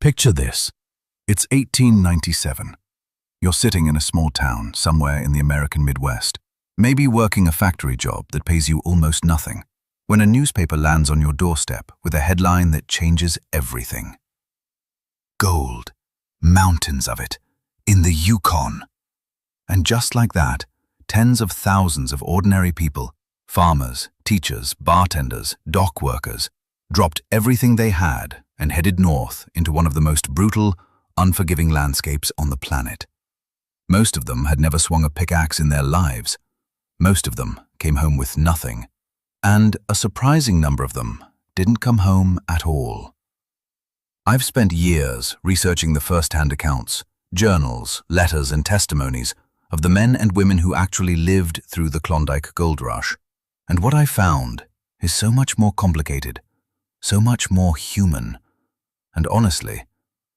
Picture this. It's 1897. You're sitting in a small town somewhere in the American Midwest, maybe working a factory job that pays you almost nothing, when a newspaper lands on your doorstep with a headline that changes everything. Gold, mountains of it, in the Yukon. And just like that, tens of thousands of ordinary people, farmers, teachers, bartenders, dock workers, dropped everything they had and headed north into one of the most brutal, unforgiving landscapes on the planet. Most of them had never swung a pickaxe in their lives. Most of them came home with nothing. And a surprising number of them didn't come home at all. I've spent years researching the first-hand accounts, journals, letters, and testimonies of the men and women who actually lived through the Klondike Gold Rush. And what I found is so much more complicated, so much more human, and honestly,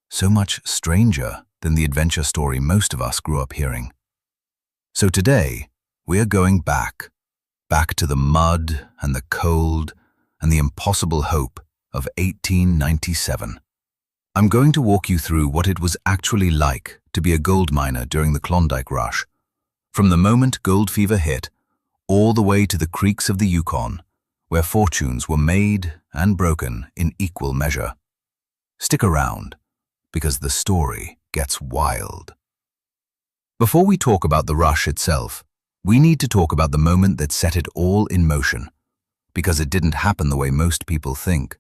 so much stranger than the adventure story most of us grew up hearing. So today, we are going back to the mud and the cold and the impossible hope of 1897. I'm going to walk you through what it was actually like to be a gold miner during the Klondike Rush, from the moment gold fever hit, all the way to the creeks of the Yukon, where fortunes were made and broken in equal measure. Stick around, because the story gets wild. Before we talk about the rush itself, we need to talk about the moment that set it all in motion, because it didn't happen the way most people think.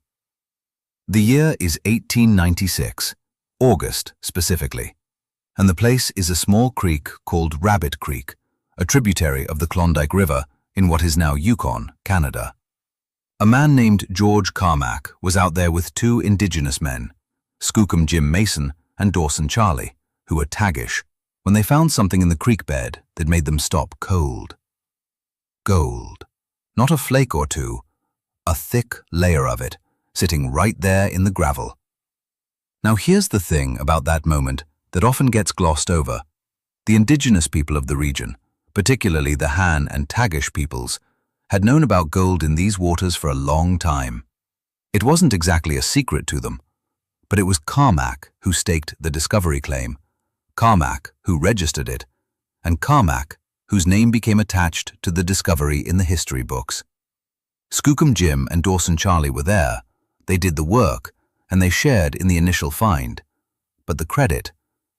The year is 1896, August specifically, and the place is a small creek called Rabbit Creek, a tributary of the Klondike River in what is now Yukon, Canada. A man named George Carmack was out there with two indigenous men, Skookum Jim Mason and Dawson Charlie, who were taggish, when they found something in the creek bed that made them stop cold. Gold. Not a flake or two, a thick layer of it, sitting right there in the gravel. Now here's the thing about that moment that often gets glossed over. The indigenous people of the region, particularly the Han and Tagish peoples, had known about gold in these waters for a long time. It wasn't exactly a secret to them, but it was Carmack who staked the discovery claim, Carmack who registered it, and Carmack whose name became attached to the discovery in the history books. Skookum Jim and Dawson Charlie were there, they did the work, and they shared in the initial find, but the credit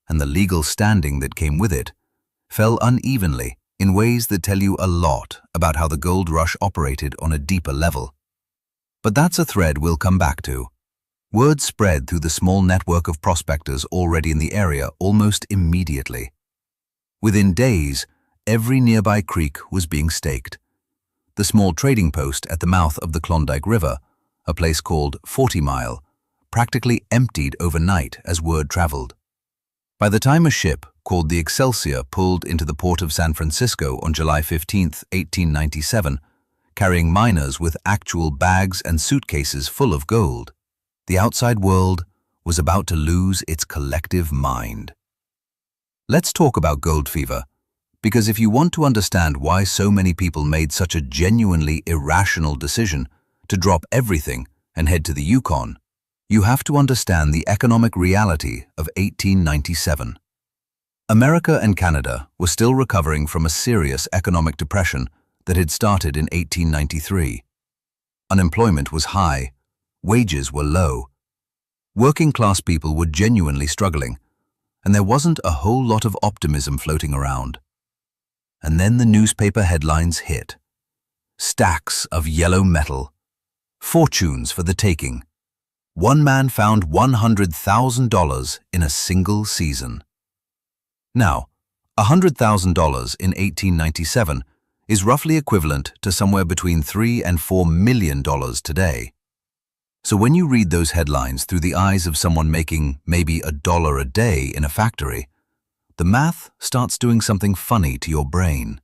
and the legal standing that came with it fell unevenly in ways that tell you a lot about how the gold rush operated on a deeper level. But that's a thread we'll come back to. Word spread through the small network of prospectors already in the area almost immediately. Within days, every nearby creek was being staked. The small trading post at the mouth of the Klondike River, a place called 40 Mile, practically emptied overnight as word traveled. By the time a ship called the Excelsior pulled into the port of San Francisco on July 15, 1897, carrying miners with actual bags and suitcases full of gold, the outside world was about to lose its collective mind. Let's talk about gold fever, because if you want to understand why so many people made such a genuinely irrational decision to drop everything and head to the Yukon, you have to understand the economic reality of 1897. America and Canada were still recovering from a serious economic depression that had started in 1893. Unemployment was high, wages were low. Working-class people were genuinely struggling, and there wasn't a whole lot of optimism floating around. And then the newspaper headlines hit. Stacks of yellow metal. Fortunes for the taking. One man found $100,000 in a single season. Now, $100,000 in 1897 is roughly equivalent to somewhere between $3 and $4 million today. So when you read those headlines through the eyes of someone making maybe $1 a day in a factory, the math starts doing something funny to your brain.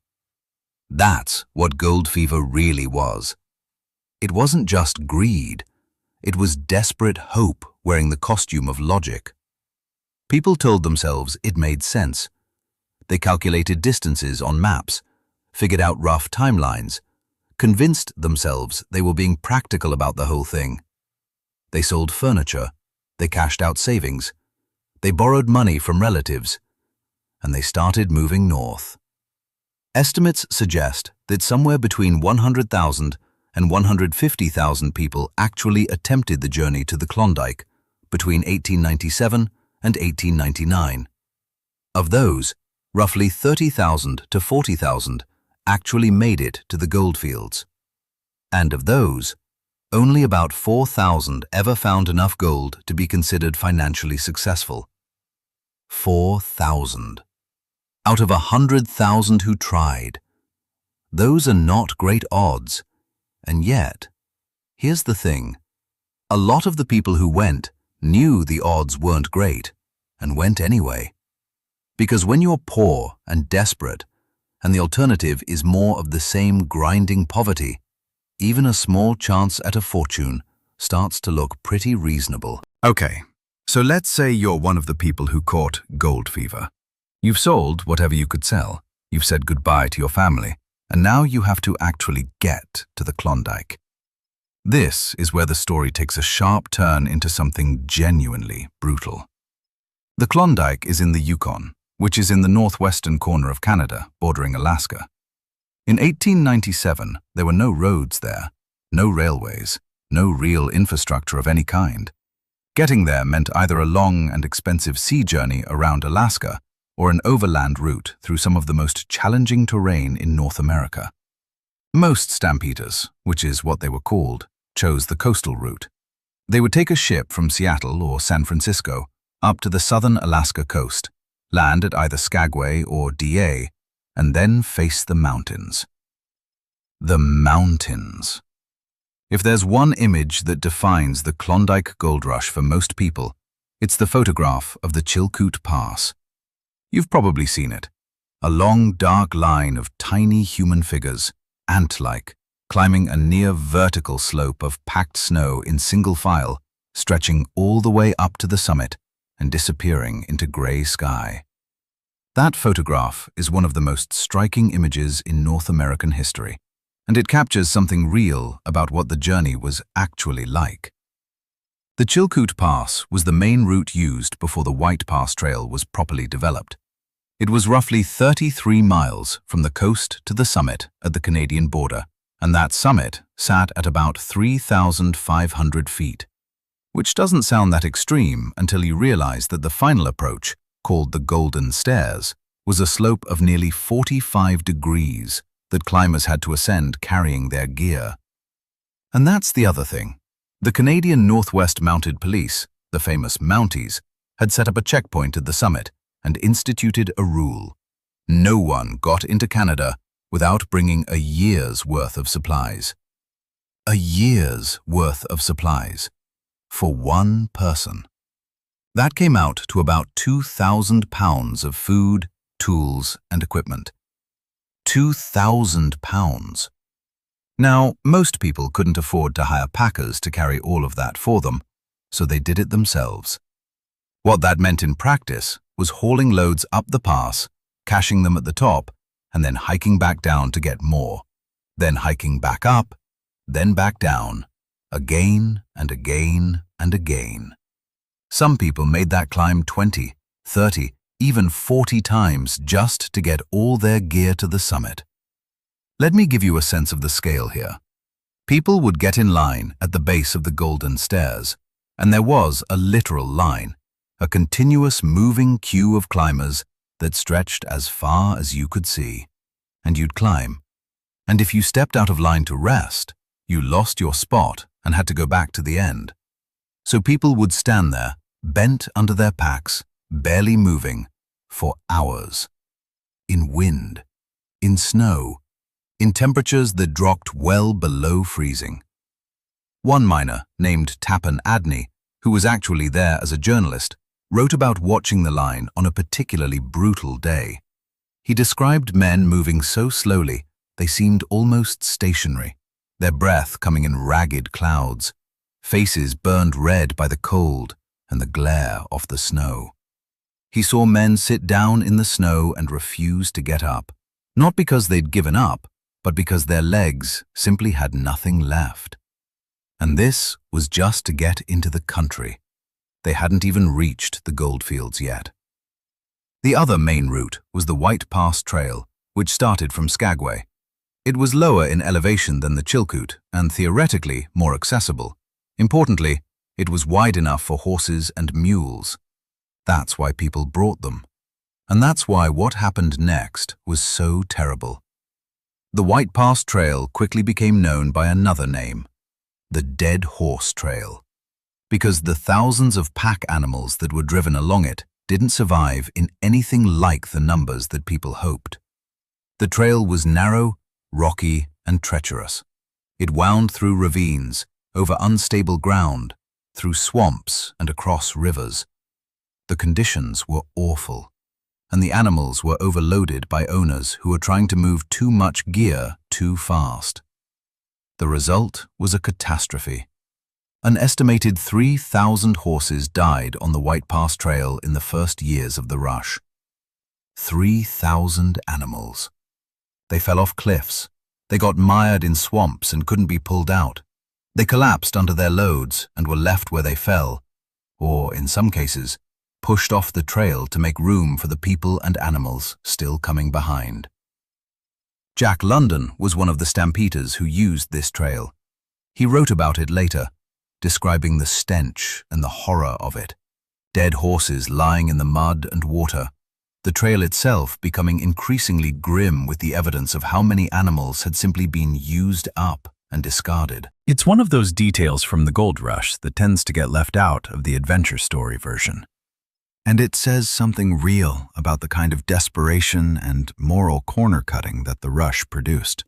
That's what gold fever really was. It wasn't just greed. It was desperate hope wearing the costume of logic. People told themselves it made sense. They calculated distances on maps, figured out rough timelines, convinced themselves they were being practical about the whole thing. They sold furniture, They cashed out savings. They borrowed money from relatives. And they started moving north. Estimates suggest that somewhere between 100,000 and 150,000 people actually attempted the journey to the Klondike between 1897 and 1899. Of those, roughly 30,000 to 40,000 actually made it to the goldfields. And of those, only about 4,000 ever found enough gold to be considered financially successful. 4,000. Out of 100,000 who tried. Those are not great odds. And yet, here's the thing. A lot of the people who went knew the odds weren't great and went anyway. Because when you're poor and desperate, and the alternative is more of the same grinding poverty, even a small chance at a fortune starts to look pretty reasonable. Okay, so let's say you're one of the people who caught gold fever. You've sold whatever you could sell, you've said goodbye to your family, and now you have to actually get to the Klondike. This is where the story takes a sharp turn into something genuinely brutal. The Klondike is in the Yukon, which is in the northwestern corner of Canada, bordering Alaska. In 1897, there were no roads there, no railways, no real infrastructure of any kind. Getting there meant either a long and expensive sea journey around Alaska or an overland route through some of the most challenging terrain in North America. Most stampeders, which is what they were called, chose the coastal route. They would take a ship from Seattle or San Francisco up to the southern Alaska coast, land at either Skagway or DA, and then face the mountains. The mountains. If there's one image that defines the Klondike Gold Rush for most people, it's the photograph of the Chilkoot Pass. You've probably seen it. A long, dark line of tiny human figures, ant-like, climbing a near vertical slope of packed snow in single file, stretching all the way up to the summit and disappearing into gray sky. That photograph is one of the most striking images in North American history, and it captures something real about what the journey was actually like. The Chilkoot Pass was the main route used before the White Pass Trail was properly developed. It was roughly 33 miles from the coast to the summit at the Canadian border, and that summit sat at about 3,500 feet, which doesn't sound that extreme until you realize that the final approach, called the Golden Stairs, was a slope of nearly 45 degrees that climbers had to ascend carrying their gear. And that's the other thing. The Canadian Northwest Mounted Police, the famous Mounties, had set up a checkpoint at the summit and instituted a rule. No one got into Canada without bringing a year's worth of supplies. A year's worth of supplies. For one person. That came out to about 2,000 pounds of food, tools, and equipment. 2,000 pounds. Now, most people couldn't afford to hire packers to carry all of that for them, so they did it themselves. What that meant in practice was hauling loads up the pass, caching them at the top, and then hiking back down to get more, then hiking back up, then back down, again and again and again. Some people made that climb 20, 30, even 40 times just to get all their gear to the summit. Let me give you a sense of the scale here. People would get in line at the base of the Golden Stairs, and there was a literal line, a continuous moving queue of climbers that stretched as far as you could see. And you'd climb. And if you stepped out of line to rest, you lost your spot and had to go back to the end. So people would stand there, bent under their packs, barely moving, for hours. In wind, in snow, in temperatures that dropped well below freezing. One miner, named Tappan Adney, who was actually there as a journalist, wrote about watching the line on a particularly brutal day. He described men moving so slowly they seemed almost stationary, their breath coming in ragged clouds, faces burned red by the cold and the glare off the snow. He saw men sit down in the snow and refuse to get up, not because they'd given up, but because their legs simply had nothing left. And this was just to get into the country. They hadn't even reached the goldfields yet. The other main route was the White Pass Trail, which started from Skagway. It was lower in elevation than the Chilkoot and theoretically more accessible. Importantly, it was wide enough for horses and mules. That's why people brought them. And that's why what happened next was so terrible. The White Pass Trail quickly became known by another name, the Dead Horse Trail, because the thousands of pack animals that were driven along it didn't survive in anything like the numbers that people hoped. The trail was narrow, rocky, and treacherous. It wound through ravines, over unstable ground, through swamps and across rivers. The conditions were awful, and the animals were overloaded by owners who were trying to move too much gear too fast. The result was a catastrophe. An estimated 3,000 horses died on the White Pass Trail in the first years of the rush. 3,000 animals. They fell off cliffs. They got mired in swamps and couldn't be pulled out. They collapsed under their loads and were left where they fell, or, in some cases, pushed off the trail to make room for the people and animals still coming behind. Jack London was one of the stampeders who used this trail. He wrote about it later, describing the stench and the horror of it. Dead horses lying in the mud and water, the trail itself becoming increasingly grim with the evidence of how many animals had simply been used up and discarded. It's one of those details from the gold rush that tends to get left out of the adventure story version. And it says something real about the kind of desperation and moral corner-cutting that the rush produced.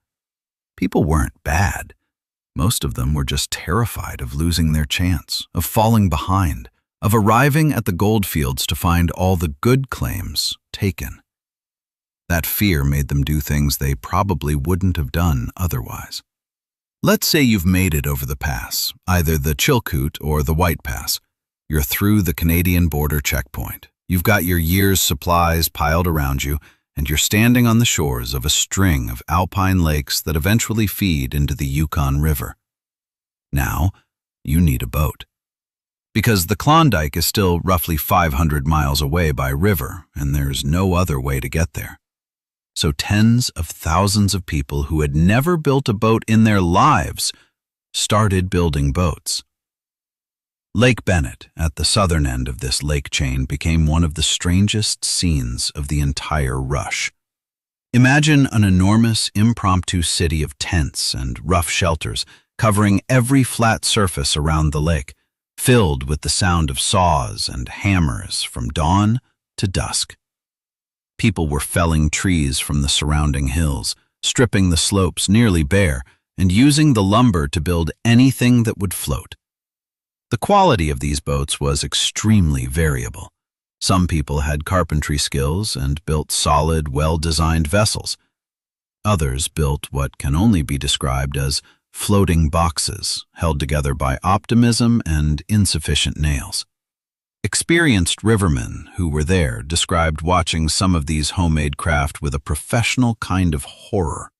People weren't bad. Most of them were just terrified of losing their chance, of falling behind, of arriving at the goldfields to find all the good claims taken. That fear made them do things they probably wouldn't have done otherwise. Let's say you've made it over the pass, either the Chilkoot or the White Pass. You're through the Canadian border checkpoint. You've got your year's supplies piled around you, and you're standing on the shores of a string of alpine lakes that eventually feed into the Yukon River. Now, you need a boat. Because the Klondike is still roughly 500 miles away by river, and there's no other way to get there. So tens of thousands of people who had never built a boat in their lives started building boats. Lake Bennett, at the southern end of this lake chain, became one of the strangest scenes of the entire rush. Imagine an enormous, impromptu city of tents and rough shelters covering every flat surface around the lake, filled with the sound of saws and hammers from dawn to dusk. People were felling trees from the surrounding hills, stripping the slopes nearly bare, and using the lumber to build anything that would float. The quality of these boats was extremely variable. Some people had carpentry skills and built solid, well-designed vessels. Others built what can only be described as floating boxes held together by optimism and insufficient nails. Experienced rivermen who were there described watching some of these homemade craft with a professional kind of horror.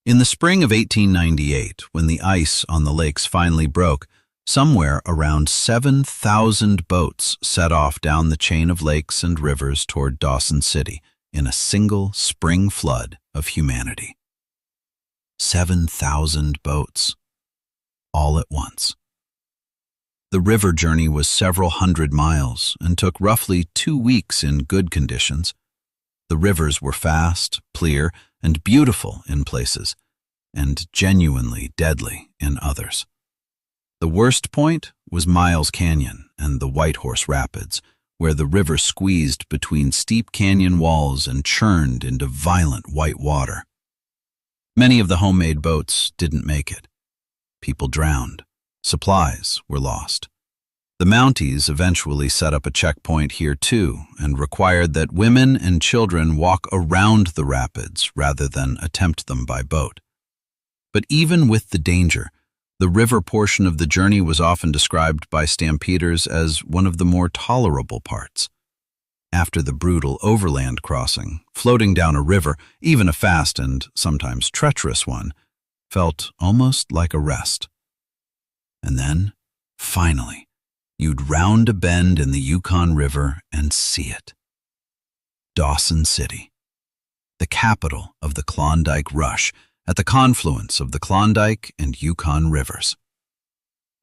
In the spring of 1898, when the ice on the lakes finally broke, somewhere around 7,000 boats set off down the chain of lakes and rivers toward Dawson City in a single spring flood of humanity. 7,000 boats, all at once. The river journey was several hundred miles and took roughly 2 weeks in good conditions. The rivers were fast, clear, and beautiful in places, and genuinely deadly in others. The worst point was Miles Canyon and the Whitehorse Rapids, where the river squeezed between steep canyon walls and churned into violent white water. Many of the homemade boats didn't make it. People drowned. Supplies were lost. The Mounties eventually set up a checkpoint here too and required that women and children walk around the rapids rather than attempt them by boat. But even with the danger, the river portion of the journey was often described by stampeders as one of the more tolerable parts. After the brutal overland crossing, floating down a river, even a fast and sometimes treacherous one, felt almost like a rest. And then, finally, You'd round a bend in the Yukon River and see it. Dawson City, the capital of the Klondike Rush, at the confluence of the Klondike and Yukon Rivers.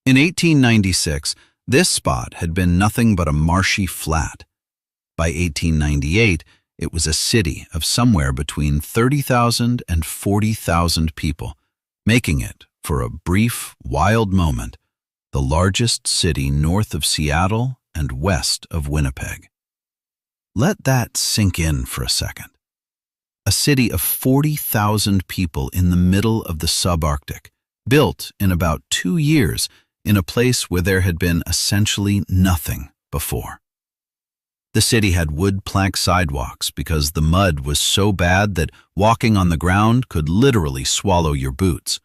In 1896, this spot had been nothing but a marshy flat. By 1898, it was a city of somewhere between 30,000 and 40,000 people, making it, for a brief, wild moment, the largest city north of Seattle and west of Winnipeg. Let that sink in for a second. A city of 40,000 people in the middle of the subarctic, built in about 2 years in a place where there had been essentially nothing before. The city had wood plank sidewalks because the mud was so bad that walking on the ground could literally swallow your boots.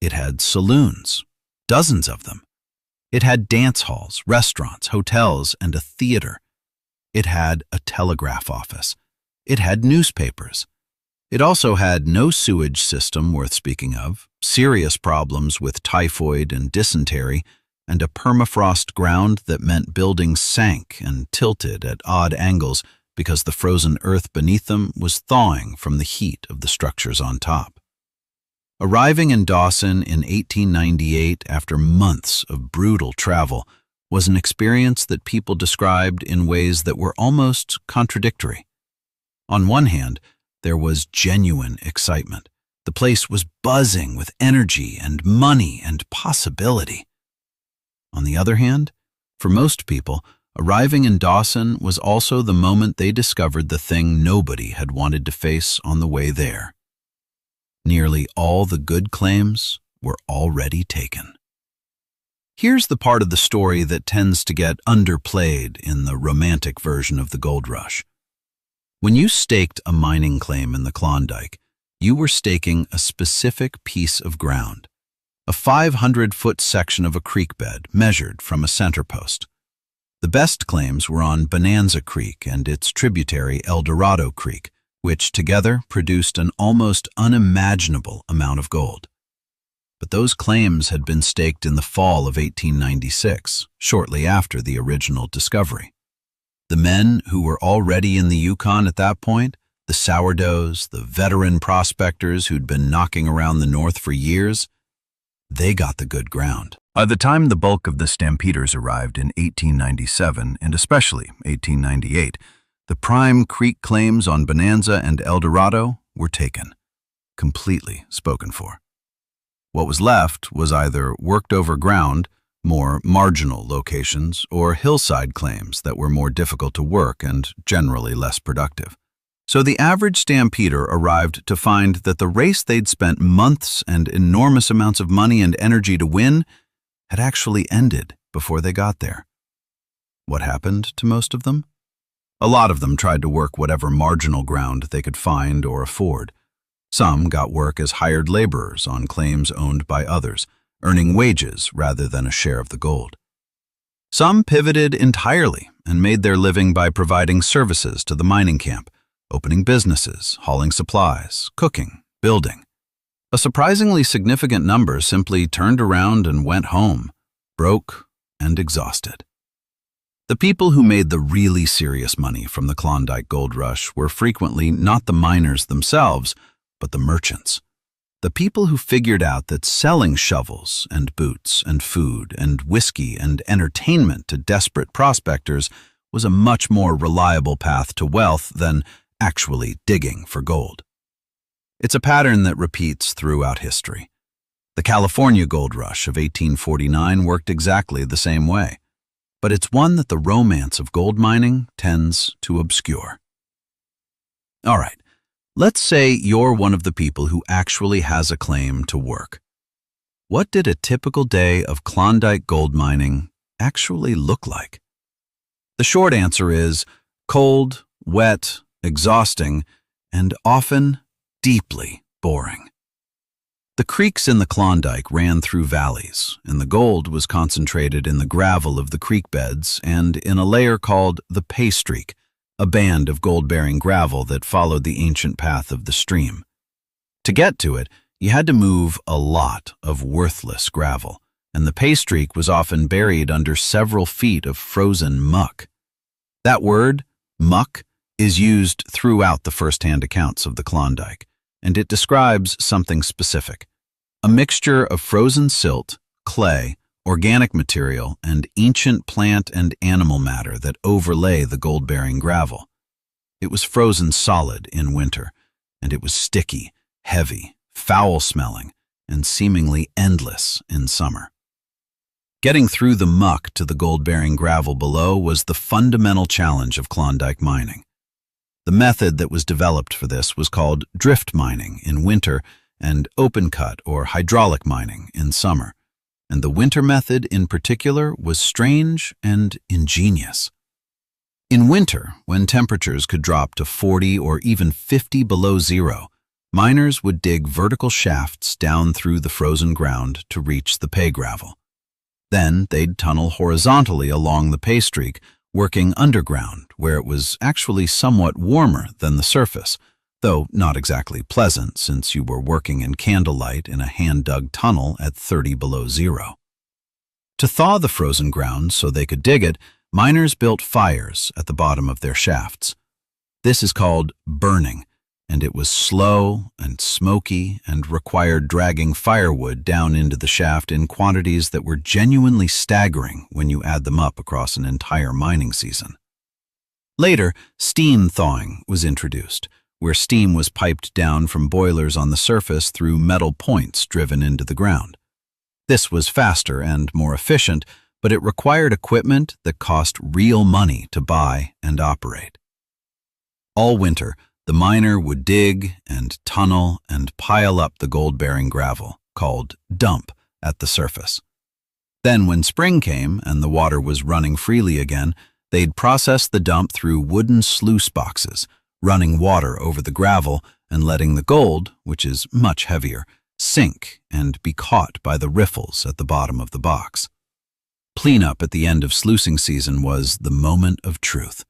It had saloons, dozens of them. It had dance halls, restaurants, hotels, and a theater. It had a telegraph office. It had newspapers. It also had no sewage system worth speaking of, serious problems with typhoid and dysentery, and a permafrost ground that meant buildings sank and tilted at odd angles because the frozen earth beneath them was thawing from the heat of the structures on top. Arriving in Dawson in 1898 after months of brutal travel was an experience that people described in ways that were almost contradictory. On one hand, there was genuine excitement. The place was buzzing with energy and money and possibility. On the other hand, for most people, arriving in Dawson was also the moment they discovered the thing nobody had wanted to face on the way there. Nearly all the good claims were already taken. Here's the part of the story that tends to get underplayed in the romantic version of the gold rush. When you staked a mining claim in the Klondike, you were staking a specific piece of ground, a 500-foot section of a creek bed measured from a center post. The best claims were on Bonanza Creek and its tributary El Dorado Creek, which together produced an almost unimaginable amount of gold. But those claims had been staked in the fall of 1896, shortly after the original discovery. The men who were already in the Yukon at that point, the sourdoughs, the veteran prospectors who'd been knocking around the north for years, they got the good ground. By the time the bulk of the stampeders arrived in 1897, and especially 1898, the prime creek claims on Bonanza and El Dorado were taken, completely spoken for. What was left was either worked over ground, more marginal locations, or hillside claims that were more difficult to work and generally less productive. So the average stampeder arrived to find that the race they'd spent months and enormous amounts of money and energy to win had actually ended before they got there. What happened to most of them? A lot of them tried to work whatever marginal ground they could find or afford. Some got work as hired laborers on claims owned by others, earning wages rather than a share of the gold. Some pivoted entirely and made their living by providing services to the mining camp, opening businesses, hauling supplies, cooking, building. A surprisingly significant number simply turned around and went home, broke and exhausted. The people who made the really serious money from the Klondike Gold Rush were frequently not the miners themselves, but the merchants. The people who figured out that selling shovels and boots and food and whiskey and entertainment to desperate prospectors was a much more reliable path to wealth than actually digging for gold. It's a pattern that repeats throughout history. The California Gold Rush of 1849 worked exactly the same way, but it's one that the romance of gold mining tends to obscure. All right, let's say you're one of the people who actually has a claim to work. What did a typical day of Klondike gold mining actually look like? The short answer is cold, wet, exhausting, and often deeply boring. The creeks in the Klondike ran through valleys, and the gold was concentrated in the gravel of the creek beds and in a layer called the pay streak, a band of gold-bearing gravel that followed the ancient path of the stream. To get to it, you had to move a lot of worthless gravel, and the pay streak was often buried under several feet of frozen muck. That word, muck, is used throughout the first-hand accounts of the Klondike, and it describes something specific: a mixture of frozen silt, clay, organic material, and ancient plant and animal matter that overlay the gold-bearing gravel. It was frozen solid in winter, and it was sticky, heavy, foul-smelling, and seemingly endless in summer. Getting through the muck to the gold-bearing gravel below was the fundamental challenge of Klondike mining. The method that was developed for this was called drift mining in winter and open-cut or hydraulic mining in summer, and the winter method in particular was strange and ingenious. In winter, when temperatures could drop to 40 or even 50 below zero, miners would dig vertical shafts down through the frozen ground to reach the pay gravel. Then they'd tunnel horizontally along the pay streak, working underground, where it was actually somewhat warmer than the surface, though not exactly pleasant since you were working in candlelight in a hand-dug tunnel at 30 below zero. To thaw the frozen ground so they could dig it, miners built fires at the bottom of their shafts. This is called burning, and it was slow and smoky and required dragging firewood down into the shaft in quantities that were genuinely staggering when you add them up across an entire mining season. Later, steam thawing was introduced, where steam was piped down from boilers on the surface through metal points driven into the ground. This was faster and more efficient, but it required equipment that cost real money to buy and operate. All winter, the miner would dig and tunnel and pile up the gold-bearing gravel, called dump, at the surface. Then when spring came and the water was running freely again, they'd process the dump through wooden sluice boxes, running water over the gravel and letting the gold, which is much heavier, sink and be caught by the riffles at the bottom of the box. Cleanup at the end of sluicing season was the moment of truth.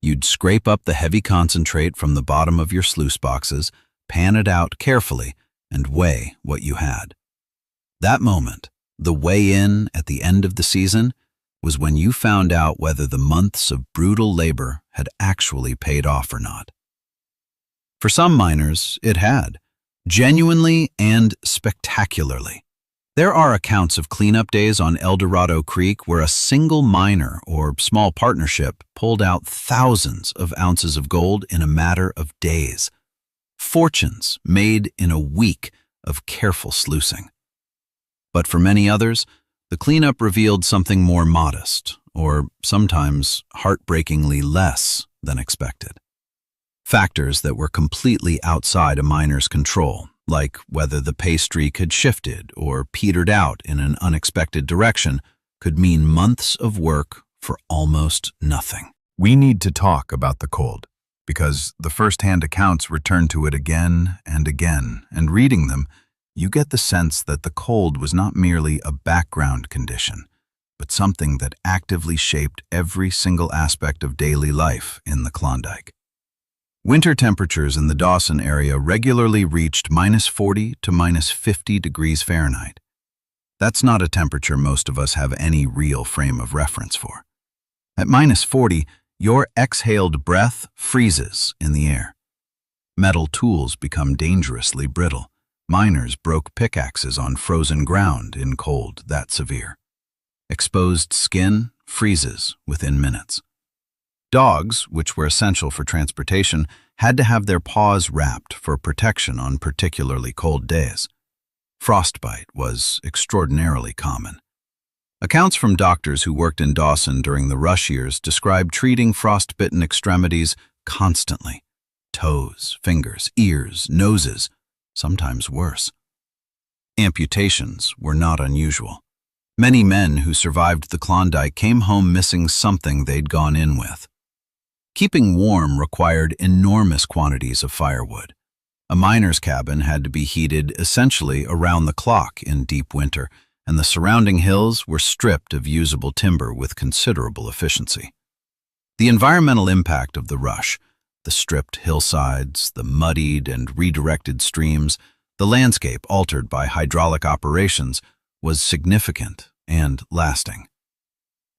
You'd scrape up the heavy concentrate from the bottom of your sluice boxes, pan it out carefully, and weigh what you had. That moment, the weigh-in at the end of the season, was when you found out whether the months of brutal labor had actually paid off or not. For some miners, it had, genuinely and spectacularly. There are accounts of cleanup days on El Dorado Creek where a single miner or small partnership pulled out thousands of ounces of gold in a matter of days. Fortunes made in a week of careful sluicing. But for many others, the cleanup revealed something more modest, or sometimes heartbreakingly less than expected. Factors that were completely outside a miner's control, like whether the pay streak had shifted or petered out in an unexpected direction, could mean months of work for almost nothing. We need to talk about the cold, because the first-hand accounts return to it again, and reading them, you get the sense that the cold was not merely a background condition, but something that actively shaped every single aspect of daily life in the Klondike. Winter temperatures in the Dawson area regularly reached -40 to -50 degrees Fahrenheit. That's not a temperature most of us have any real frame of reference for. At -40, your exhaled breath freezes in the air. Metal tools become dangerously brittle. Miners broke pickaxes on frozen ground in cold that severe. Exposed skin freezes within minutes. Dogs, which were essential for transportation, had to have their paws wrapped for protection on particularly cold days. Frostbite was extraordinarily common. Accounts from doctors who worked in Dawson during the rush years described treating frostbitten extremities constantly. Toes, fingers, ears, noses, sometimes worse. Amputations were not unusual. Many men who survived the Klondike came home missing something they'd gone in with. Keeping warm required enormous quantities of firewood. A miner's cabin had to be heated essentially around the clock in deep winter, and the surrounding hills were stripped of usable timber with considerable efficiency. The environmental impact of the rush, the stripped hillsides, the muddied and redirected streams, the landscape altered by hydraulic operations, was significant and lasting.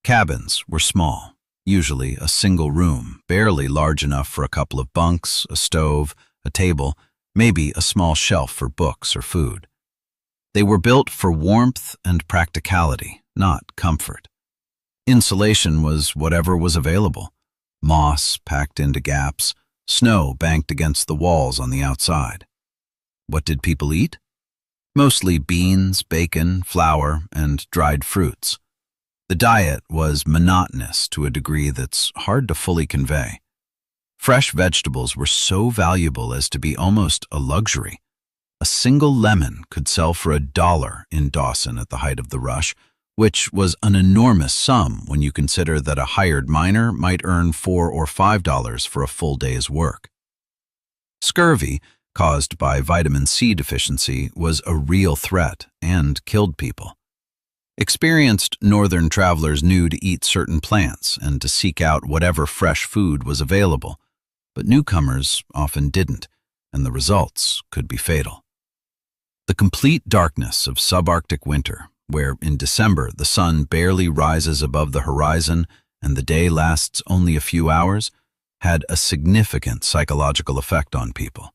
Cabins were small, usually a single room, barely large enough for a couple of bunks, a stove, a table, maybe a small shelf for books or food. They were built for warmth and practicality, not comfort. Insulation was whatever was available. Moss packed into gaps, snow banked against the walls on the outside. What did people eat? Mostly beans, bacon, flour, and dried fruits. The diet was monotonous to a degree that's hard to fully convey. Fresh vegetables were so valuable as to be almost a luxury. A single lemon could sell for $1 in Dawson at the height of the rush, which was an enormous sum when you consider that a hired miner might earn $4 or $5 for a full day's work. Scurvy, caused by vitamin C deficiency, was a real threat and killed people. Experienced northern travelers knew to eat certain plants and to seek out whatever fresh food was available, but newcomers often didn't, and the results could be fatal. The complete darkness of subarctic winter, where in December the sun barely rises above the horizon and the day lasts only a few hours, had a significant psychological effect on people.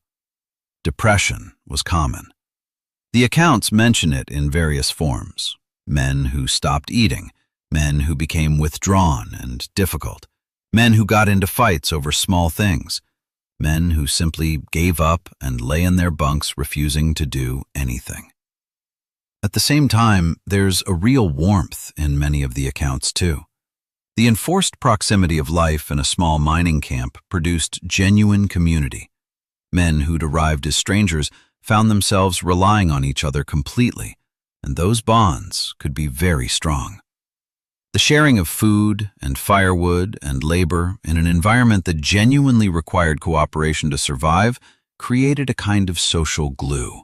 Depression was common. The accounts mention it in various forms. Men who stopped eating, men who became withdrawn and difficult, men who got into fights over small things, men who simply gave up and lay in their bunks refusing to do anything. At the same time, there's a real warmth in many of the accounts too. The enforced proximity of life in a small mining camp produced genuine community. Men who'd arrived as strangers found themselves relying on each other completely, and those bonds could be very strong. The sharing of food and firewood and labor in an environment that genuinely required cooperation to survive created a kind of social glue.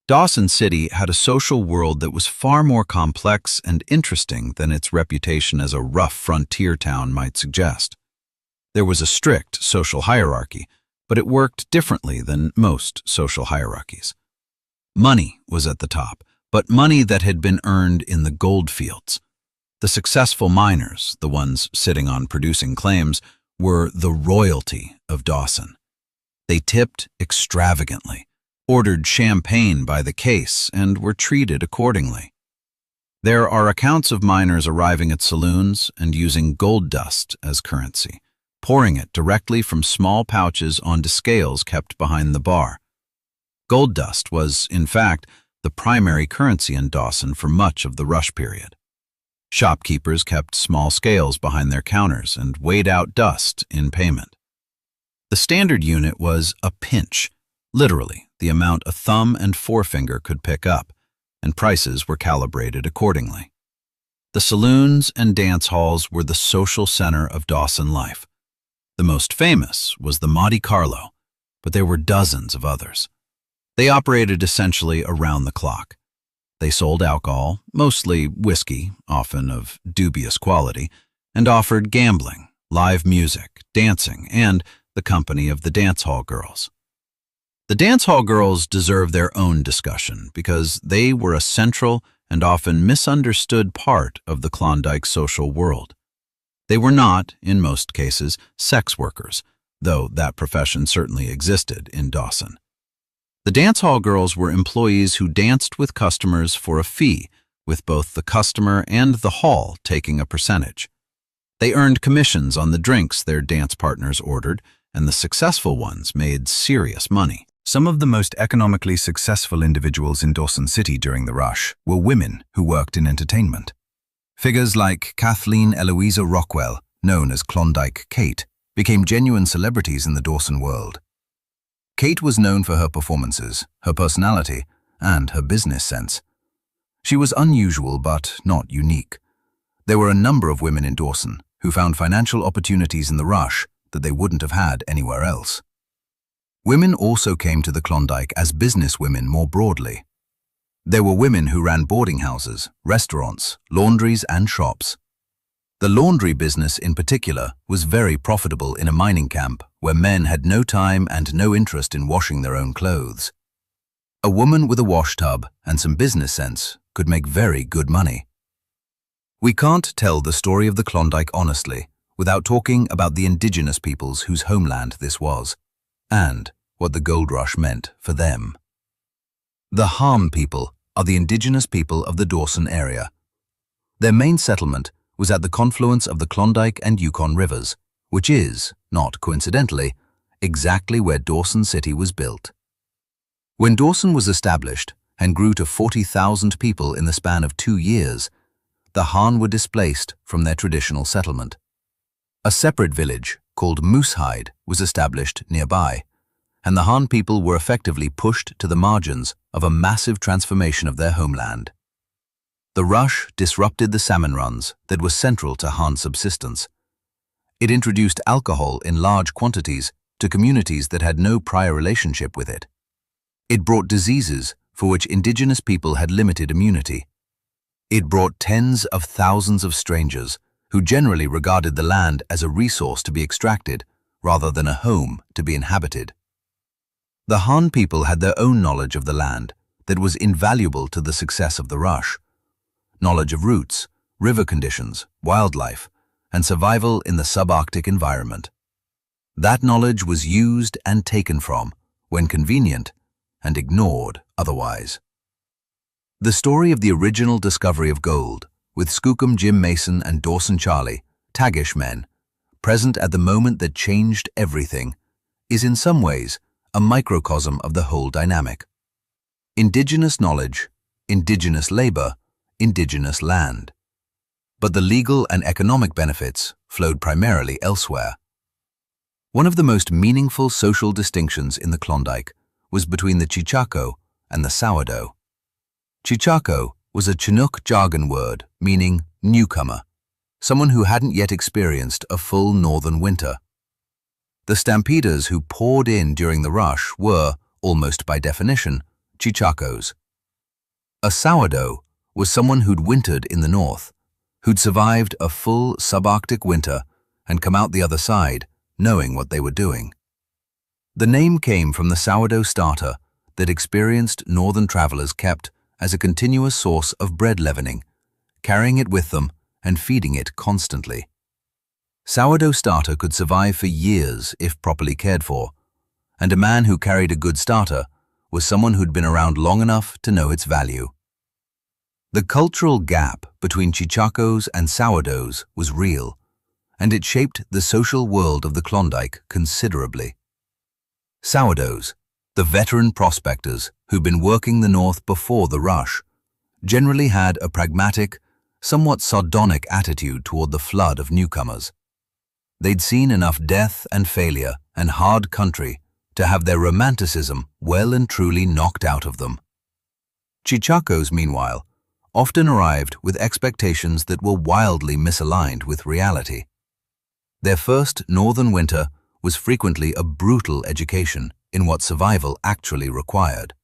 Dawson City had a social world that was far more complex and interesting than its reputation as a rough frontier town might suggest. There was a strict social hierarchy, but it worked differently than most social hierarchies. Money was at the top, but money that had been earned in the gold fields. The successful miners, the ones sitting on producing claims, were the royalty of Dawson. They tipped extravagantly, ordered champagne by the case, and were treated accordingly. There are accounts of miners arriving at saloons and using gold dust as currency, pouring it directly from small pouches onto scales kept behind the bar. Gold dust was, in fact, the primary currency in Dawson for much of the rush period. Shopkeepers kept small scales behind their counters and weighed out dust in payment. The standard unit was a pinch, literally the amount a thumb and forefinger could pick up, and prices were calibrated accordingly. The saloons and dance halls were the social center of Dawson life. The most famous was the Monte Carlo, but there were dozens of others. They operated essentially around the clock. They sold alcohol, mostly whiskey, often of dubious quality, and offered gambling, live music, dancing, and the company of the dance hall girls. The dance hall girls deserve their own discussion because they were a central and often misunderstood part of the Klondike social world. They were not, in most cases, sex workers, though that profession certainly existed in Dawson. The dance hall girls were employees who danced with customers for a fee, with both the customer and the hall taking a percentage. They earned commissions on the drinks their dance partners ordered, and the successful ones made serious money. Some of the most economically successful individuals in Dawson City during the rush were women who worked in entertainment. Figures like Kathleen Eloisa Rockwell, known as Klondike Kate, became genuine celebrities in the Dawson world. Kate was known for her performances, her personality, and her business sense. She was unusual but not unique. There were a number of women in Dawson who found financial opportunities in the rush that they wouldn't have had anywhere else. Women also came to the Klondike as businesswomen more broadly. There were women who ran boarding houses, restaurants, laundries, and shops. The laundry business in particular was very profitable in a mining camp where men had no time and no interest in washing their own clothes. A woman with a wash tub and some business sense could make very good money. We can't tell the story of the Klondike honestly without talking about the indigenous peoples whose homeland this was, and what the gold rush meant for them. The Harm people are the indigenous people of the Dawson area. Their main settlement was at the confluence of the Klondike and Yukon Rivers, which is, not coincidentally, exactly where Dawson City was built. When Dawson was established and grew to 40,000 people in the span of 2 years, the Han were displaced from their traditional settlement. A separate village called Moosehide was established nearby, and the Han people were effectively pushed to the margins of a massive transformation of their homeland. The rush disrupted the salmon runs that were central to Han subsistence. It introduced alcohol in large quantities to communities that had no prior relationship with it. It brought diseases for which indigenous people had limited immunity. It brought tens of thousands of strangers who generally regarded the land as a resource to be extracted rather than a home to be inhabited. The Han people had their own knowledge of the land that was invaluable to the success of the rush. Knowledge of routes, river conditions, wildlife, and survival in the subarctic environment. That knowledge was used and taken from when convenient and ignored otherwise. The story of the original discovery of gold, with Skookum Jim Mason and Dawson Charlie, Tagish men, present at the moment that changed everything, is in some ways a microcosm of the whole dynamic. Indigenous knowledge, indigenous labor, indigenous land. But the legal and economic benefits flowed primarily elsewhere. One of the most meaningful social distinctions in the Klondike was between the Chilkoot and the sourdough. Chilkoot was a Chinook jargon word meaning newcomer, someone who hadn't yet experienced a full northern winter. The stampeders who poured in during the rush were, almost by definition, Chilkoots. A sourdough was someone who'd wintered in the north, who'd survived a full subarctic winter and come out the other side, knowing what they were doing. The name came from the sourdough starter that experienced northern travelers kept as a continuous source of bread leavening, carrying it with them and feeding it constantly. Sourdough starter could survive for years if properly cared for, and a man who carried a good starter was someone who'd been around long enough to know its value. The cultural gap between Chilkoots and sourdoughs was real, and it shaped the social world of the Klondike considerably. Sourdoughs, the veteran prospectors who'd been working the north before the rush, generally had a pragmatic, somewhat sardonic attitude toward the flood of newcomers. They'd seen enough death and failure and hard country to have their romanticism well and truly knocked out of them. Chilkoots, meanwhile, often arrived with expectations that were wildly misaligned with reality. Their first northern winter was frequently a brutal education in what survival actually required.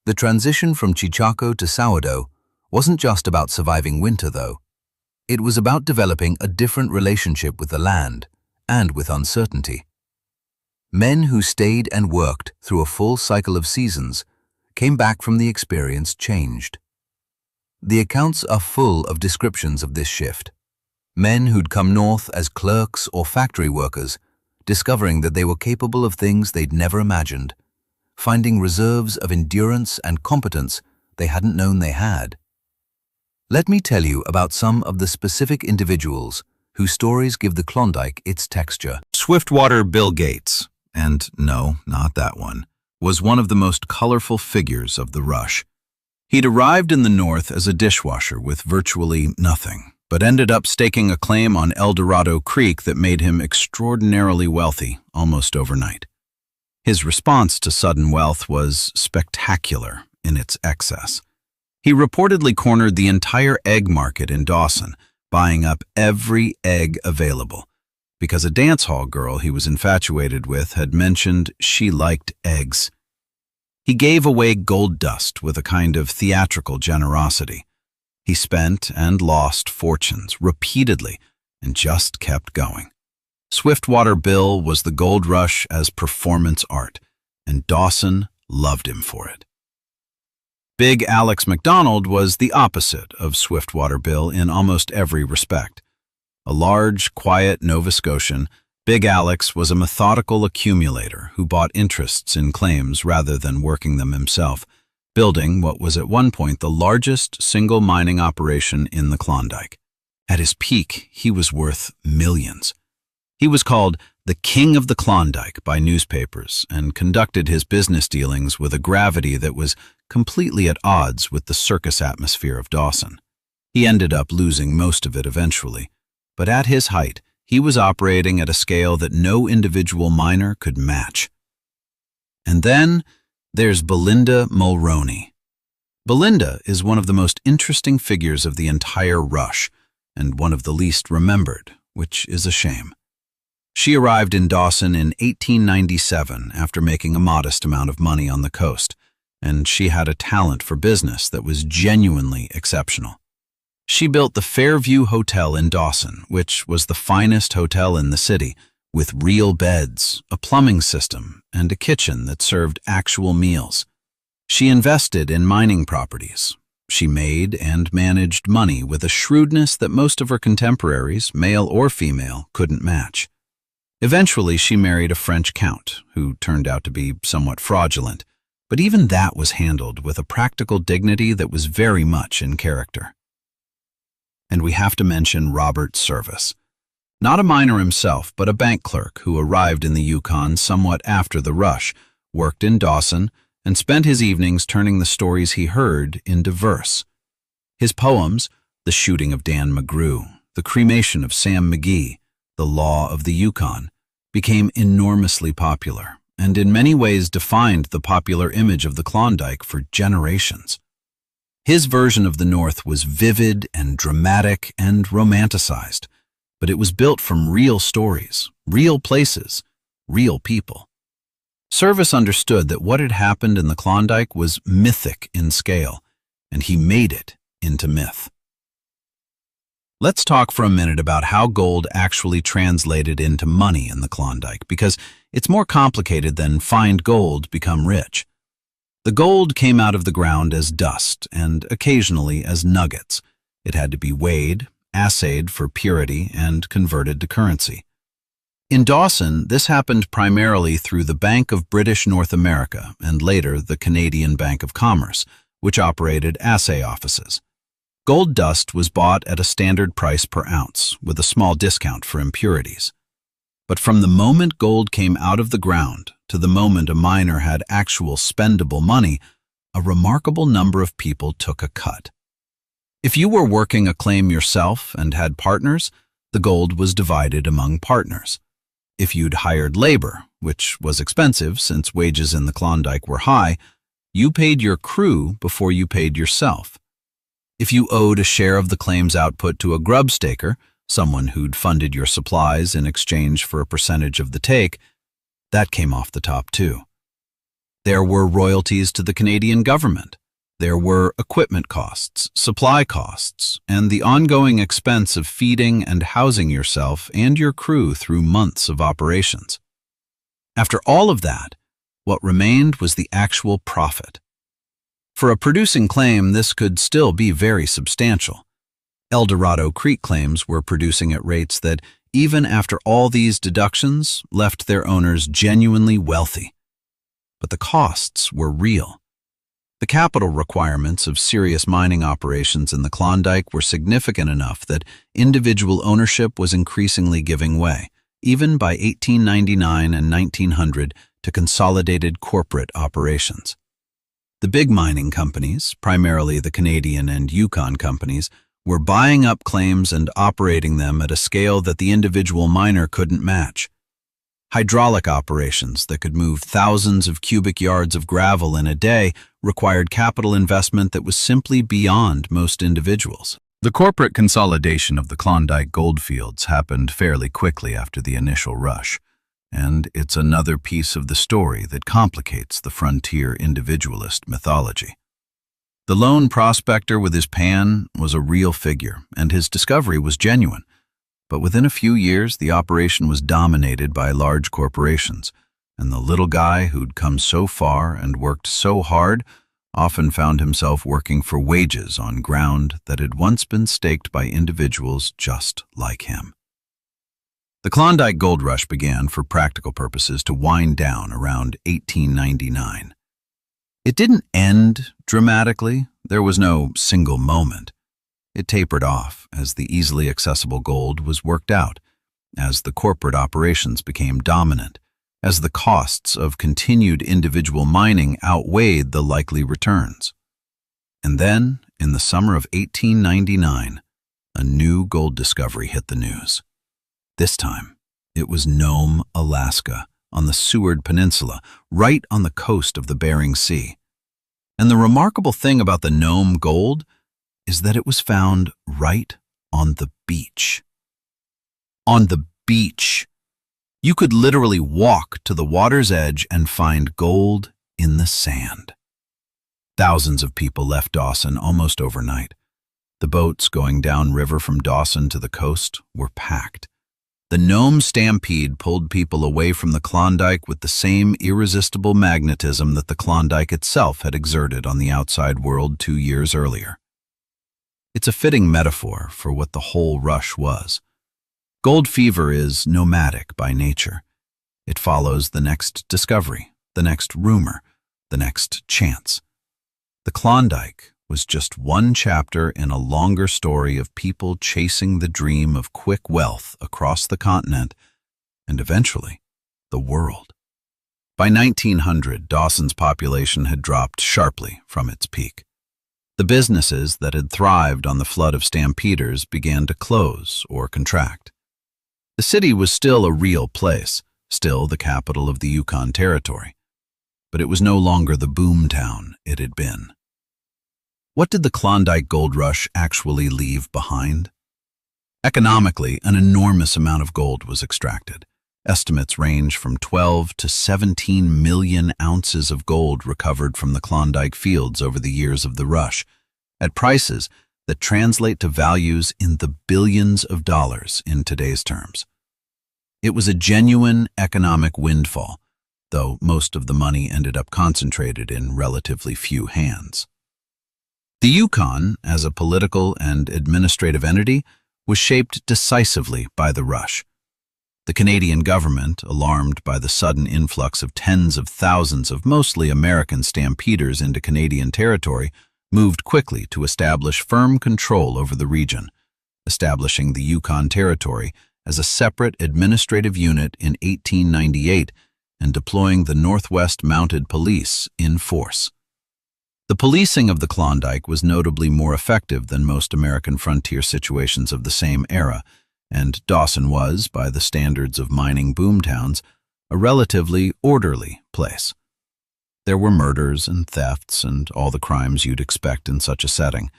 The transition from Chilkoot to sourdough wasn't just about surviving winter, though. It was about developing a different relationship with the land and with uncertainty. Men who stayed and worked through a full cycle of seasons came back from the experience changed. The accounts are full of descriptions of this shift. Men who'd come north as clerks or factory workers, discovering that they were capable of things they'd never imagined, finding reserves of endurance and competence they hadn't known they had. Let me tell you about some of the specific individuals whose stories give the Klondike its texture. Swiftwater Bill Gates, and no, not that one, was one of the most colorful figures of the rush. He'd arrived in the north as a dishwasher with virtually nothing, but ended up staking a claim on El Dorado Creek that made him extraordinarily wealthy almost overnight. His response to sudden wealth was spectacular in its excess. He reportedly cornered the entire egg market in Dawson, buying up every egg available, because a dance hall girl he was infatuated with had mentioned she liked eggs. He gave away gold dust with a kind of theatrical generosity. He spent and lost fortunes repeatedly and just kept going. Swiftwater Bill was the gold rush as performance art, and Dawson loved him for it. Big Alex McDonald was the opposite of Swiftwater Bill in almost every respect. A large, quiet Nova Scotian, Big Alex was a methodical accumulator who bought interests in claims rather than working them himself, building what was at one point the largest single mining operation in the Klondike. At his peak, he was worth millions. He was called the King of the Klondike by newspapers and conducted his business dealings with a gravity that was completely at odds with the circus atmosphere of Dawson. He ended up losing most of it eventually, but at his height, he was operating at a scale that no individual miner could match. And then there's Belinda Mulroney. Belinda is one of the most interesting figures of the entire rush, and one of the least remembered, which is a shame. She arrived in Dawson in 1897 after making a modest amount of money on the coast, and she had a talent for business that was genuinely exceptional. She built the Fairview Hotel in Dawson, which was the finest hotel in the city, with real beds, a plumbing system, and a kitchen that served actual meals. She invested in mining properties. She made and managed money with a shrewdness that most of her contemporaries, male or female, couldn't match. Eventually, she married a French count, who turned out to be somewhat fraudulent, but even that was handled with a practical dignity that was very much in character. And we have to mention Robert Service. Not a miner himself, but a bank clerk who arrived in the Yukon somewhat after the rush, worked in Dawson, and spent his evenings turning the stories he heard into verse. His poems, The Shooting of Dan McGrew, The Cremation of Sam McGee, The Law of the Yukon, became enormously popular, and in many ways defined the popular image of the Klondike for generations. His version of the North was vivid and dramatic and romanticized, but it was built from real stories, real places, real people. Service understood that what had happened in the Klondike was mythic in scale, and he made it into myth. Let's talk for a minute about how gold actually translated into money in the Klondike, because it's more complicated than find gold, become rich. The gold came out of the ground as dust and occasionally as nuggets. It had to be weighed, assayed for purity, and converted to currency. In Dawson, this happened primarily through the Bank of British North America and later the Canadian Bank of Commerce, which operated assay offices. Gold dust was bought at a standard price per ounce, with a small discount for impurities. But from the moment gold came out of the ground to the moment a miner had actual spendable money, a remarkable number of people took a cut. If you were working a claim yourself and had partners, the gold was divided among partners. If you'd hired labor, which was expensive since wages in the Klondike were high, you paid your crew before you paid yourself. If you owed a share of the claim's output to a grubstaker, someone who'd funded your supplies in exchange for a percentage of the take, that came off the top too. There were royalties to the Canadian government. There were equipment costs, supply costs, and the ongoing expense of feeding and housing yourself and your crew through months of operations. After all of that, what remained was the actual profit. For a producing claim, this could still be very substantial. El Dorado Creek claims were producing at rates that, even after all these deductions, left their owners genuinely wealthy. But the costs were real. The capital requirements of serious mining operations in the Klondike were significant enough that individual ownership was increasingly giving way, even by 1899 and 1900, to consolidated corporate operations. The big mining companies, primarily the Canadian and Yukon companies, were buying up claims and operating them at a scale that the individual miner couldn't match. Hydraulic operations that could move thousands of cubic yards of gravel in a day required capital investment that was simply beyond most individuals. The corporate consolidation of the Klondike goldfields happened fairly quickly after the initial rush, and it's another piece of the story that complicates the frontier individualist mythology. The lone prospector with his pan was a real figure, and his discovery was genuine. But within a few years, the operation was dominated by large corporations, and the little guy who'd come so far and worked so hard often found himself working for wages on ground that had once been staked by individuals just like him. The Klondike Gold Rush began, for practical purposes, to wind down around 1899. It didn't end dramatically. There was no single moment. It tapered off as the easily accessible gold was worked out, as the corporate operations became dominant, as the costs of continued individual mining outweighed the likely returns. And then, in the summer of 1899, a new gold discovery hit the news. This time, it was Nome, Alaska, on the Seward Peninsula, right on the coast of the Bering Sea. And the remarkable thing about the Nome gold is that it was found right on the beach. On the beach. You could literally walk to the water's edge and find gold in the sand. Thousands of people left Dawson almost overnight. The boats going downriver from Dawson to the coast were packed. The Nome stampede pulled people away from the Klondike with the same irresistible magnetism that the Klondike itself had exerted on the outside world 2 years earlier. It's a fitting metaphor for what the whole rush was. Gold fever is nomadic by nature. It follows the next discovery, the next rumor, the next chance. The Klondike was just one chapter in a longer story of people chasing the dream of quick wealth across the continent and eventually the world. By 1900, Dawson's population had dropped sharply from its peak. The businesses that had thrived on the flood of stampeders began to close or contract. The city was still a real place, still the capital of the Yukon Territory, but it was no longer the boom town it had been. What did the Klondike Gold Rush actually leave behind? Economically, an enormous amount of gold was extracted. Estimates range from 12 to 17 million ounces of gold recovered from the Klondike fields over the years of the rush, at prices that translate to values in the billions of dollars in today's terms. It was a genuine economic windfall, though most of the money ended up concentrated in relatively few hands. The Yukon, as a political and administrative entity, was shaped decisively by the rush. The Canadian government, alarmed by the sudden influx of tens of thousands of mostly American stampeders into Canadian territory, moved quickly to establish firm control over the region, establishing the Yukon Territory as a separate administrative unit in 1898 and deploying the Northwest Mounted Police in force. The policing of the Klondike was notably more effective than most American frontier situations of the same era, and Dawson was, by the standards of mining boomtowns, a relatively orderly place. There were murders and thefts and all the crimes you'd expect in such a setting,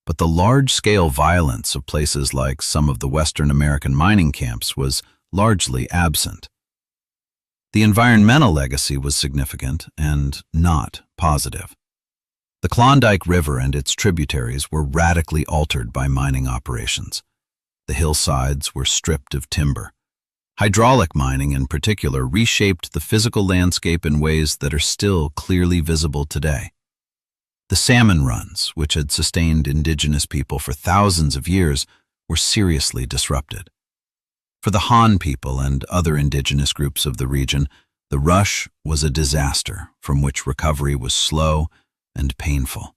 but the large-scale violence of places like some of the Western American mining camps was largely absent. The environmental legacy was significant and not positive. The Klondike River and its tributaries were radically altered by mining operations. The hillsides were stripped of timber. Hydraulic mining, in particular, reshaped the physical landscape in ways that are still clearly visible today. The salmon runs, which had sustained indigenous people for thousands of years, were seriously disrupted. For the Han people and other indigenous groups of the region, the rush was a disaster from which recovery was slow and painful.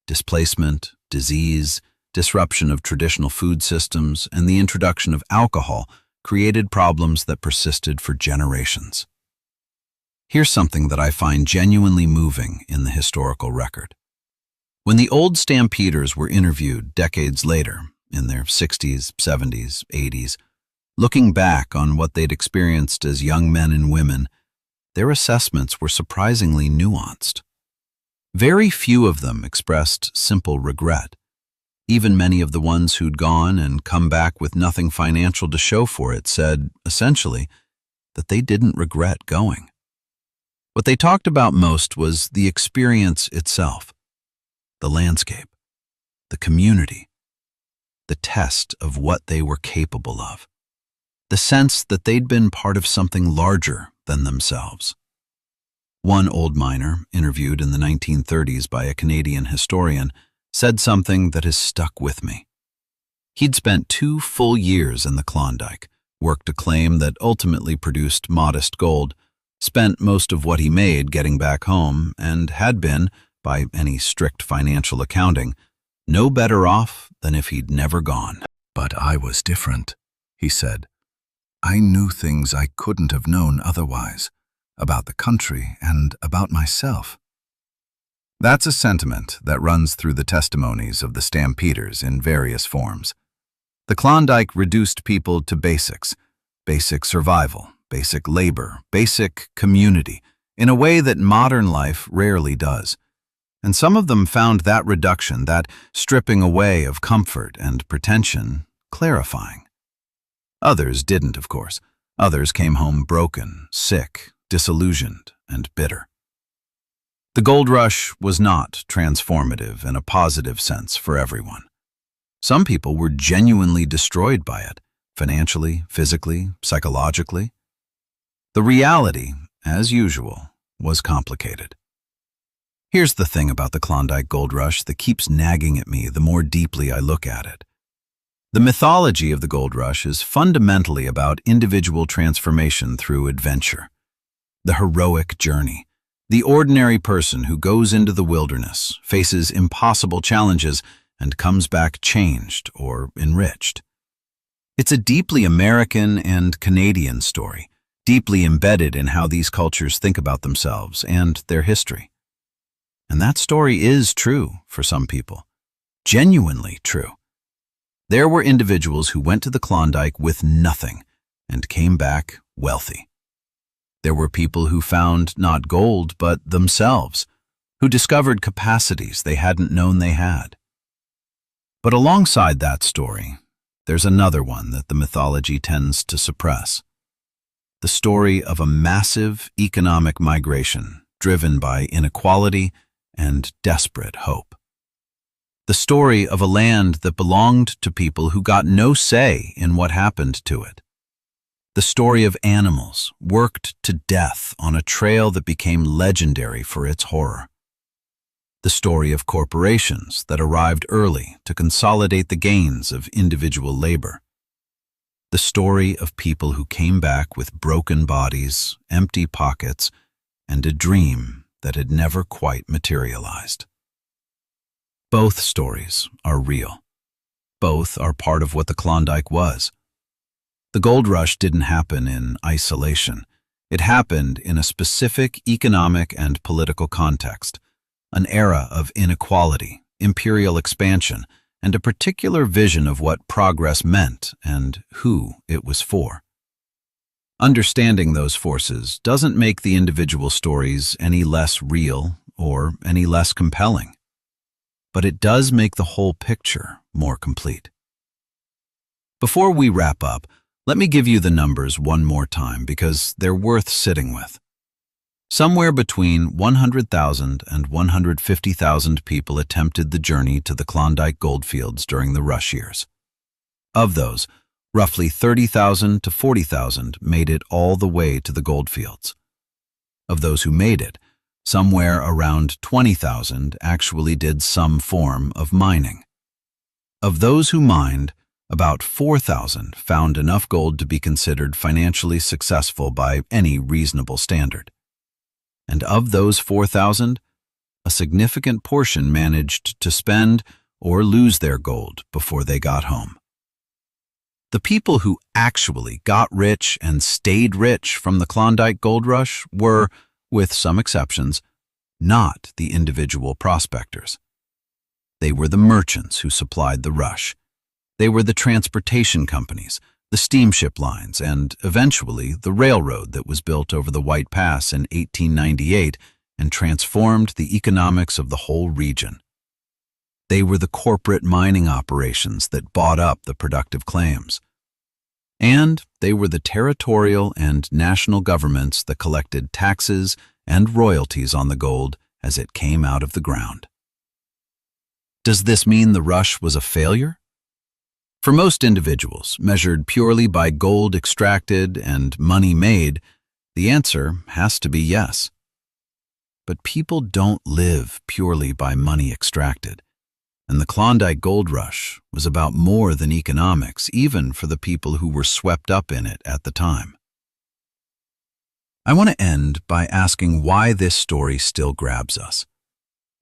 Displacement, disease, disruption of traditional food systems, and the introduction of alcohol created problems that persisted for generations. Here's something that I find genuinely moving in the historical record. When the old stampeders were interviewed decades later, in their 60s, 70s, 80s, looking back on what they'd experienced as young men and women, their assessments were surprisingly nuanced. Very few of them expressed simple regret. Even many of the ones who'd gone and come back with nothing financial to show for it said, essentially, that they didn't regret going. What they talked about most was the experience itself, the landscape, the community, the test of what they were capable of, the sense that they'd been part of something larger than themselves. One old miner, interviewed in the 1930s by a Canadian historian, said something that has stuck with me. He'd spent 2 full years in the Klondike, worked a claim that ultimately produced modest gold, spent most of what he made getting back home, and had been, by any strict financial accounting, no better off than if he'd never gone. But I was different, he said. I knew things I couldn't have known otherwise, about the country and about myself. That's a sentiment that runs through the testimonies of the stampeders in various forms. The Klondike reduced people to basic survival, basic labor, basic community, in a way that modern life rarely does. And some of them found that reduction, that stripping away of comfort and pretension, clarifying. Others didn't, of course. Others came home broken, sick, disillusioned, and bitter. The gold rush was not transformative in a positive sense for everyone. Some people were genuinely destroyed by it, financially, physically, psychologically. The reality, as usual, was complicated. Here's the thing about the Klondike Gold Rush that keeps nagging at me the more deeply I look at it. The mythology of the gold rush is fundamentally about individual transformation through adventure. The heroic journey. The ordinary person who goes into the wilderness, faces impossible challenges, and comes back changed or enriched. It's a deeply American and Canadian story, deeply embedded in how these cultures think about themselves and their history. And that story is true for some people, genuinely true. There were individuals who went to the Klondike with nothing and came back wealthy. There were people who found not gold but themselves, who discovered capacities they hadn't known they had. But alongside that story, there's another one that the mythology tends to suppress. The story of a massive economic migration driven by inequality and desperate hope. The story of a land that belonged to people who got no say in what happened to it. The story of animals worked to death on a trail that became legendary for its horror. The story of corporations that arrived early to consolidate the gains of individual labor. The story of people who came back with broken bodies, empty pockets, and a dream that had never quite materialized. Both stories are real. Both are part of what the Klondike was. The gold rush didn't happen in isolation. It happened in a specific economic and political context, an era of inequality, imperial expansion, and a particular vision of what progress meant and who it was for. Understanding those forces doesn't make the individual stories any less real or any less compelling, but it does make the whole picture more complete. Before we wrap up, let me give you the numbers one more time because they're worth sitting with. Somewhere between 100,000 and 150,000 people attempted the journey to the Klondike goldfields during the rush years. Of those, roughly 30,000 to 40,000 made it all the way to the goldfields. Of those who made it, somewhere around 20,000 actually did some form of mining. Of those who mined, about 4,000 found enough gold to be considered financially successful by any reasonable standard. And of those 4,000, a significant portion managed to spend or lose their gold before they got home. The people who actually got rich and stayed rich from the Klondike Gold Rush were, with some exceptions, not the individual prospectors. They were the merchants who supplied the rush. They were the transportation companies, the steamship lines, and eventually the railroad that was built over the White Pass in 1898 and transformed the economics of the whole region. They were the corporate mining operations that bought up the productive claims. And they were the territorial and national governments that collected taxes and royalties on the gold as it came out of the ground. Does this mean the rush was a failure? For most individuals, measured purely by gold extracted and money made, the answer has to be yes. But people don't live purely by money extracted. And the Klondike Gold Rush was about more than economics, even for the people who were swept up in it at the time. I want to end by asking why this story still grabs us.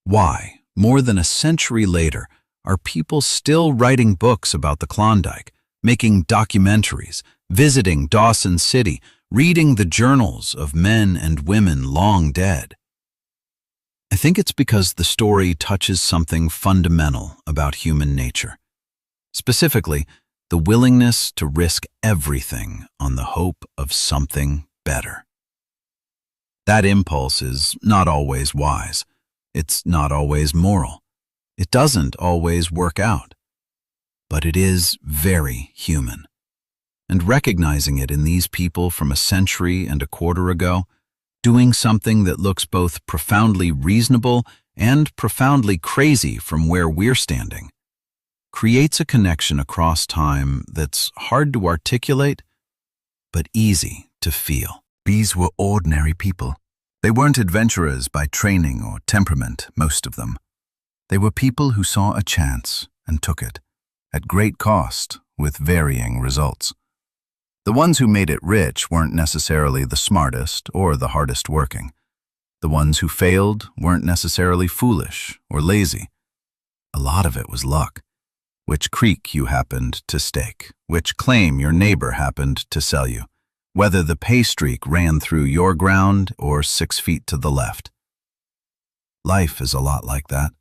Why, more than a century later, are people still writing books about the Klondike, making documentaries, visiting Dawson City, reading the journals of men and women long dead? I think it's because the story touches something fundamental about human nature. Specifically, the willingness to risk everything on the hope of something better. That impulse is not always wise. It's not always moral. It doesn't always work out. But it is very human. And recognizing it in these people from a century and a quarter ago, doing something that looks both profoundly reasonable and profoundly crazy from where we're standing, creates a connection across time that's hard to articulate, but easy to feel. These were ordinary people. They weren't adventurers by training or temperament, most of them. They were people who saw a chance and took it, at great cost, with varying results. The ones who made it rich weren't necessarily the smartest or the hardest working. The ones who failed weren't necessarily foolish or lazy. A lot of it was luck. Which creek you happened to stake, which claim your neighbor happened to sell you, whether the pay streak ran through your ground or 6 feet to the left. Life is a lot like that,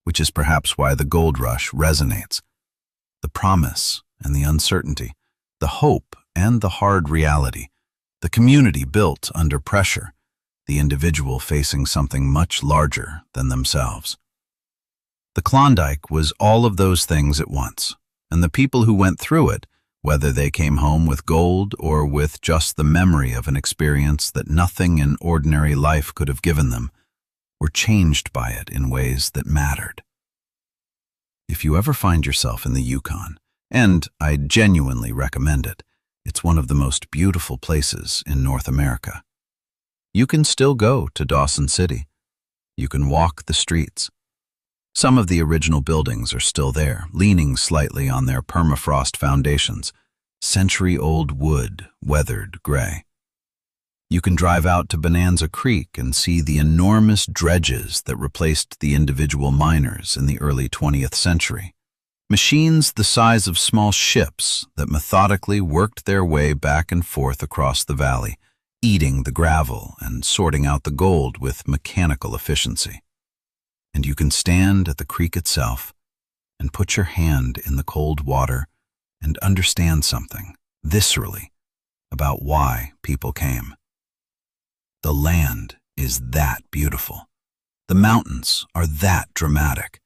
which is perhaps why the gold rush resonates. The promise and the uncertainty, the hope and the hard reality, the community built under pressure, the individual facing something much larger than themselves. The Klondike was all of those things at once, and the people who went through it, whether they came home with gold or with just the memory of an experience that nothing in ordinary life could have given them, were changed by it in ways that mattered. If you ever find yourself in the Yukon, and I genuinely recommend it, it's one of the most beautiful places in North America. You can still go to Dawson City. You can walk the streets. Some of the original buildings are still there, leaning slightly on their permafrost foundations, century-old wood, weathered gray. You can drive out to Bonanza Creek and see the enormous dredges that replaced the individual miners in the early 20th century. Machines the size of small ships that methodically worked their way back and forth across the valley, eating the gravel and sorting out the gold with mechanical efficiency. And you can stand at the creek itself and put your hand in the cold water and understand something, viscerally, about why people came. The land is that beautiful. The mountains are that dramatic.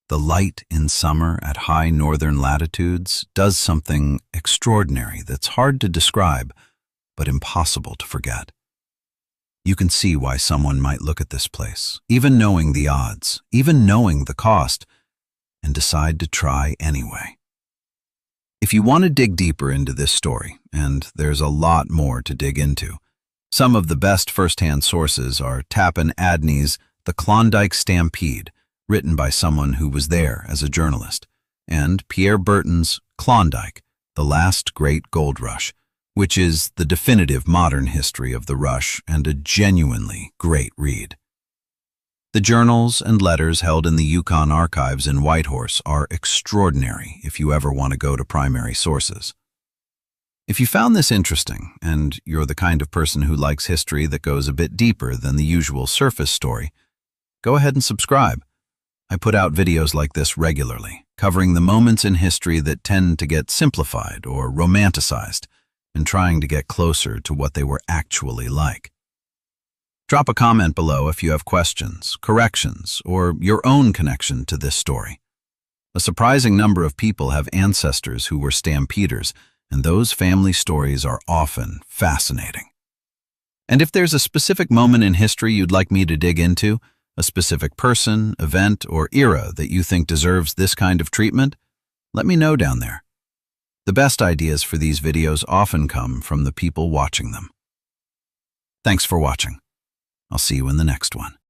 The light in summer at high northern latitudes does something extraordinary that's hard to describe, but impossible to forget. You can see why someone might look at this place, even knowing the odds, even knowing the cost, and decide to try anyway. If you want to dig deeper into this story, and there's a lot more to dig into, some of the best first-hand sources are Tappan Adney's The Klondike Stampede, written by someone who was there as a journalist, and Pierre Burton's Klondike, The Last Great Gold Rush, which is the definitive modern history of the rush and a genuinely great read. The journals and letters held in the Yukon archives in Whitehorse are extraordinary if you ever want to go to primary sources. If you found this interesting, and you're the kind of person who likes history that goes a bit deeper than the usual surface story, go ahead and subscribe. I put out videos like this regularly, covering the moments in history that tend to get simplified or romanticized, and trying to get closer to what they were actually like. Drop a comment below if you have questions, corrections, or your own connection to this story. A surprising number of people have ancestors who were stampeders, and those family stories are often fascinating. And if there's a specific moment in history you'd like me to dig into, a specific person, event, or era that you think deserves this kind of treatment, let me know down there. The best ideas for these videos often come from the people watching them. Thanks for watching. I'll see you in the next one.